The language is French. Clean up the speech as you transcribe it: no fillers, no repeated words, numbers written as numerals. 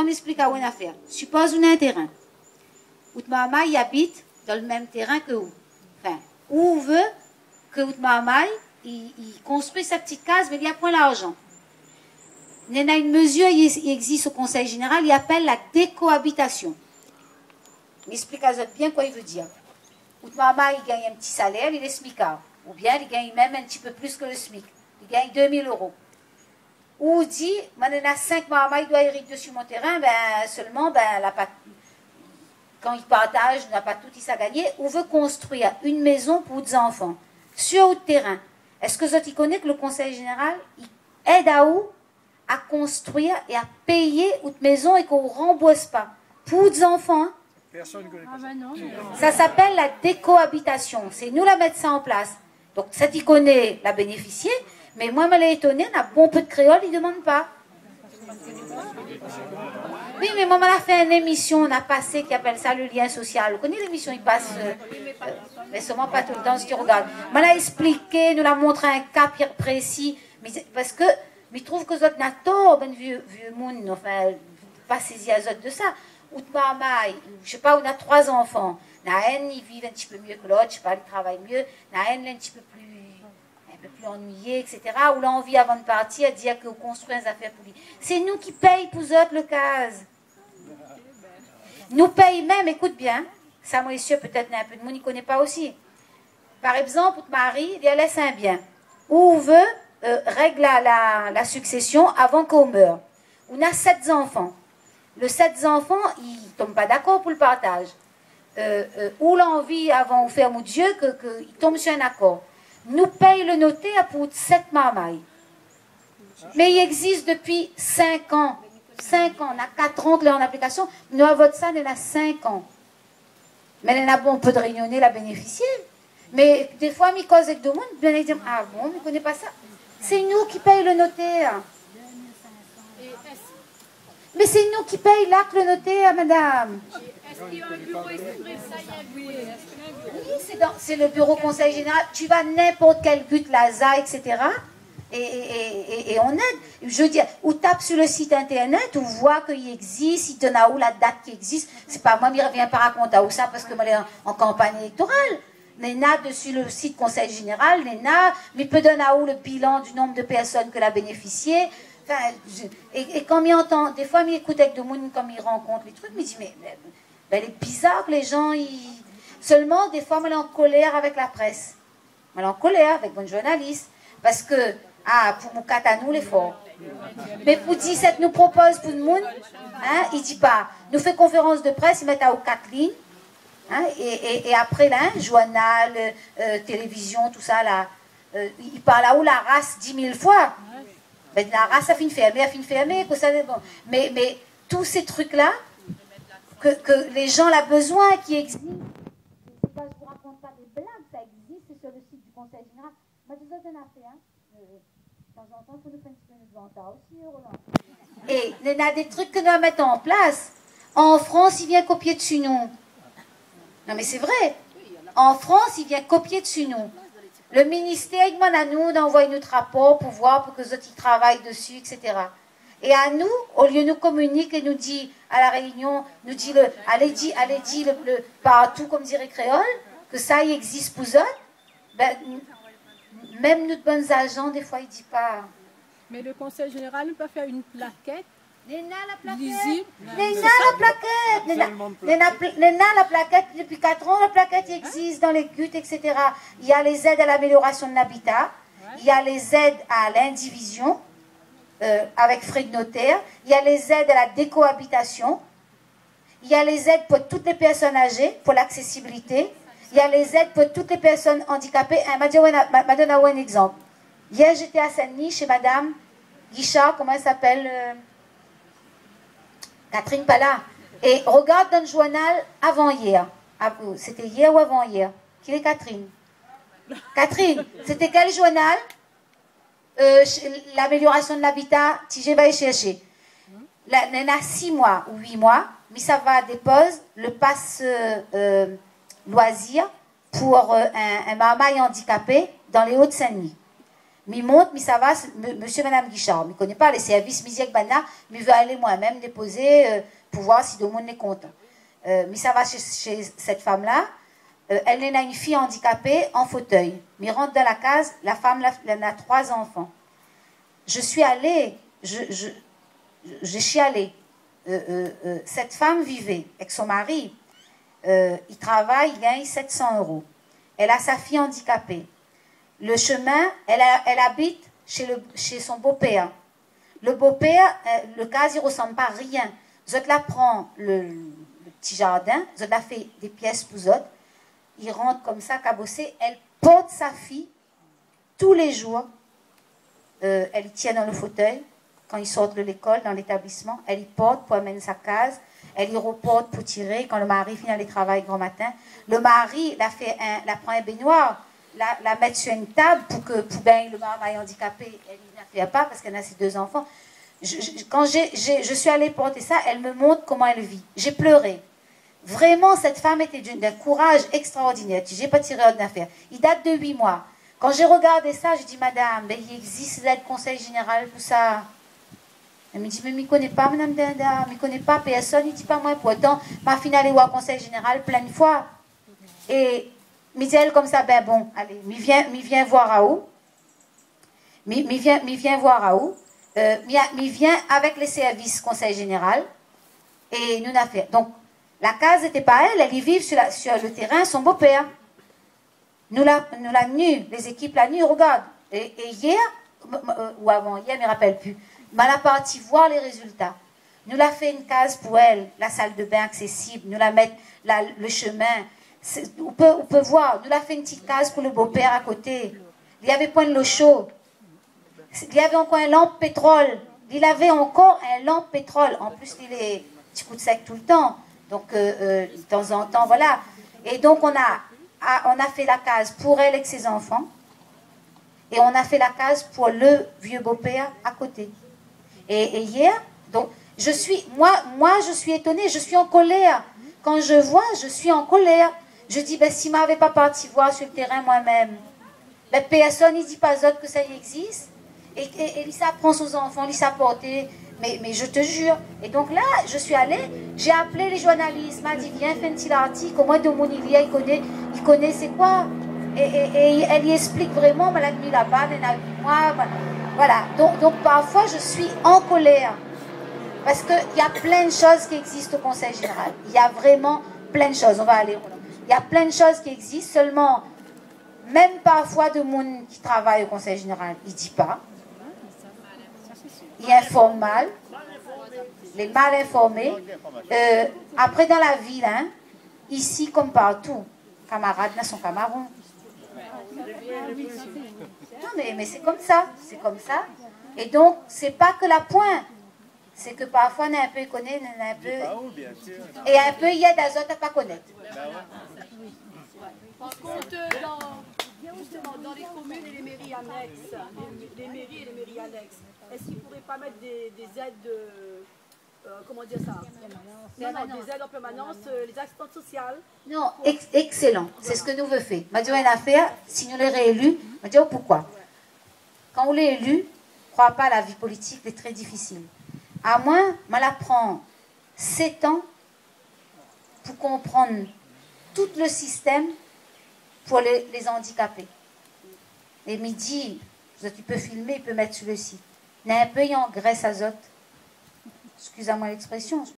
Attends, m'explique à une affaire. Suppose on a un terrain. Où maman il habite dans le même terrain que vous. Enfin, où on veut que maman il construit sa petite case, mais il n'y a point l'argent. Il y a une mesure, il existe au Conseil général, il appelle la décohabitation. M'explique à vous bien quoi il veut dire. Où maman il gagne un petit salaire, il est smicard. Ou bien il gagne même un petit peu plus que le SMIC. Il gagne 2000 €. Ou dit, maintenant, 5 mamans, il doit hériter dessus mon terrain, ben, seulement, ben, quand il partage, il n'a pas tout il a gagné, ou veut construire une maison pour des enfants, sur le terrain. Est-ce que vous connaissez que le Conseil général, il aide à construire et à payer une maison et qu'on ne rembourse pas pour des enfants? Hein? Personne ne connaît pas ça. Ça s'appelle la décohabitation. C'est nous la mettre ça en place. Donc, ça t'y connaît la bénéficier, mais moi, je m'ai étonné, on a bon peu de créoles, ils ne demandent pas. Oui, mais moi, on a fait une émission, on a passé, qui appelle ça le lien social. Vous connaissez l'émission, il passe, mais seulement pas tout le temps, ce qui regarde. On l'a expliqué, nous l'a montré un cas précis, mais parce que, je trouve que vous êtes tort, ben vieux monde, enfin, pas saisi à de ça. Ou de maman, je sais pas, on a 3 enfants. Naën, ils vivent un petit peu mieux que l'autre, je sais pas, ils travaillent mieux. Naën, un petit peu plus ennuyé, etc. Ou l'envie avant de partir à dire qu'on construit des affaires pour lui. C'est nous qui payons pour eux le case. Nous payons même, écoute bien, ça moi sûr peut-être un peu de monde n'y connaît pas aussi. Par exemple, votre mari, il laisse un bien. Ou veut règle la succession avant qu'on meure. On a 7 enfants. Le 7 enfants, ils ne tombent pas d'accord pour le partage. Ou l'envie avant de faire mon Dieu qu'ils tombent sur un accord. Nous payons le notaire pour 7 marmailles. Mais il existe depuis 5 ans. 5 ans, on a 4 ans que là en application. Nous avons ça, on a 5 ans. Mais on a bon peu de réunionner la bénéficiaire. Mais des fois, mes causes avec deux monde, bien ils disent, ah bon, on ne connaît pas ça. C'est nous qui payons le notaire. Mais c'est nous qui payons l'acte le notaire, madame. Est-ce qu'il y a un bureau exprès? Oui, c'est le bureau conseil général. Tu vas n'importe quel but, l'ASA, etc. Et on aide. Je veux dire, ou tape sur le site internet, ou voit qu'il existe, il donne à où la date qui existe. C'est pas moi, mais il revient pas raconter à où ça, parce que moi, en campagne électorale. L'ENA, dessus le site conseil général, l'ENA, mais peut donner à où le bilan du nombre de personnes que l'a bénéficié. Enfin, et quand il entend, des fois, il écoute avec de monde, comme il rencontre les trucs, il dit, mais il est bizarre que les gens, seulement, des fois, il est en colère avec la presse. Il est en colère avec les journalistes. Parce que, pour nous, à nous, l'effort. Mais pour dire, ça nous propose pour le monde, hein, il dit pas, nous fait conférence de presse, il met à 4 lignes, hein, et après, là, journal, télévision, tout ça, là, il parle à où la race 10 000 fois. Ben, la race a fini fermée, que ça bon. Mais tous ces trucs-là, que les gens ont besoin, qui existent, je ne vous raconte pas des blagues, ça existe, c'est sur le site du Conseil général. Moi, je vous ai fait, hein. De temps en temps, il faut nous faire un petit peu de ventard aussi, Roland. Et il y a des trucs que nous allons mettre en place. En France, il vient copier dessus nous. Non, mais c'est vrai. En France, il vient copier dessus nous. Le ministère, il demande à nous d'envoyer notre rapport pour voir, pour que les autres y travaillent dessus, etc. Et à nous, au lieu de nous communiquer et nous dit à la réunion, nous dit allez dire partout, comme dirait Créole, que ça y existe pour eux, ben, même nos bons agents, des fois, ils ne disent pas. Mais le conseil général ne peut pas faire une plaquette. Néna la plaquette. Lisible. Néna la plaquette. Depuis 4 ans, la plaquette existe dans les GUT, etc. Il y a les aides à l'amélioration de l'habitat. Il y a les aides à l'indivision, avec frais de notaire. Il y a les aides à la décohabitation. Il y a les aides pour toutes les personnes âgées, pour l'accessibilité. Il y a les aides pour toutes les personnes handicapées. Je vais donner un exemple. Hier, j'étais à Saint-Denis chez Madame Guichard, comment elle s'appelle Catherine Pala. Et regarde dans le journal avant-hier. C'était hier ou avant-hier? Qui est Catherine? Catherine, c'était quel journal? L'amélioration de l'habitat, si je vais chercher. Il y a 6 mois ou 8 mois, mais ça va dépose le passe loisir pour un marmaille handicapé dans les Hauts-de-Saint-Denis. Mi monte, mi ça va, monsieur, madame Guichard. Mi connaît pas les services, mi diek bana, mi veut aller moi-même déposer pour voir si tout le monde est content. Mi ça va chez cette femme-là. Elle est une fille handicapée en fauteuil. Mi rentre dans la case, la femme elle a 3 enfants. Je suis allée, j'ai chialé. Cette femme vivait avec son mari. Il travaille, il gagne 700 €. Elle a sa fille handicapée. Le chemin, elle habite chez son beau-père. Le beau-père, le cas, il ne ressemble pas à rien. Zot la prend le petit jardin, Zot la fait des pièces pour Zot. Il rentre comme ça, cabossé. Elle porte sa fille tous les jours. Elle y tient dans le fauteuil. Quand ils sortent de l'école, dans l'établissement, elle y porte pour amener sa case. Elle y reporte pour tirer. Quand le mari finit le travail grand matin, le mari la prend un baignoire, la met sur une table pour ben, le mari handicapé, elle n'y fait pas parce qu'elle a ses 2 enfants. Quand je suis allée porter ça, elle me montre comment elle vit. J'ai pleuré. Vraiment, cette femme était d'un courage extraordinaire. Je n'ai pas tiré ordre d'affaire. Il date de 8 mois. Quand j'ai regardé ça, j'ai dit, madame, ben, il existe l'aide conseil général pour ça. Elle me dit, mais je ne connais pas, madame Denda, je ne connais pas personne, il ne dit pas moi. Pourtant, ma fille allait voir conseil général plein de fois. Et, me dit elle comme ça, ben bon, allez, mi viens voir à où. Mi viens voir à où. Mi vient avec les services conseil général. Et nous, on a fait. Donc, la case n'était pas elle y vivent sur le terrain, son beau-père. Nous la nuit, les équipes la nuit, regardent. Et hier, ou avant, hier, je ne me rappelle plus. Mais elle a parti voir les résultats. Nous l'a fait une case pour elle, la salle de bain accessible, nous la mettre le chemin. On peut voir, nous l'a fait une petite case pour le beau-père à côté. Il y avait point de l'eau chaude. Il y avait encore un lampe pétrole. Il avait encore un lampe pétrole. En plus, il est petit coup de sec tout le temps. Donc, de temps en temps, voilà. Et donc, on a fait la case pour elle et ses enfants. Et on a fait la case pour le vieux beau-père à côté. Et hier, donc, je suis étonnée, je suis en colère. Quand je vois, je suis en colère. Je dis, ben, si je m'avais pas parti voir sur le terrain moi-même, ben, personne ne dit pas autre que ça y existe. Et Lisa prend ses enfants, Lisa porter, mais je te jure. Et donc là, je suis allée, j'ai appelé les journalistes, m'a dit, viens, fais un petit article, au moins de mon il connaît c'est quoi. Et elle y explique vraiment, elle a mis là-bas, elle a vu moi, voilà. Donc parfois, je suis en colère. Parce qu'il y a plein de choses qui existent au Conseil général. Il y a vraiment plein de choses. On va aller. Il y a plein de choses qui existent, seulement, même parfois de monde qui travaille au Conseil général, il ne dit pas. Il informe mal. Les mal informés. Après, dans la ville, hein, ici comme partout, camarades là sont camarades. Non, mais c'est comme ça. C'est comme ça. Et donc, c'est pas que la pointe. C'est que parfois, on a un peu connaît, on a un peu... Et un peu, il y a des autres à pas connaître. Par contre, justement, dans les communes et les mairies annexes, les mairies et les mairies annexes, est-ce qu'ils ne pourraient pas mettre des aides, comment dire ça? Non, des aides en permanence, les assistantes sociales? Non, excellent. C'est ce que nous veut faire. M'a dit, une affaire, si nous les réélus, m'a dit, oh, pourquoi? Quand on l'est élu, ne crois pas à la vie politique, c'est très difficile. À moins, on apprend 7 ans pour comprendre tout le système pour les handicapés. Et midi, tu peux filmer, il peut mettre sur le site. Il y a un peu en graisse azote. Excusez-moi l'expression.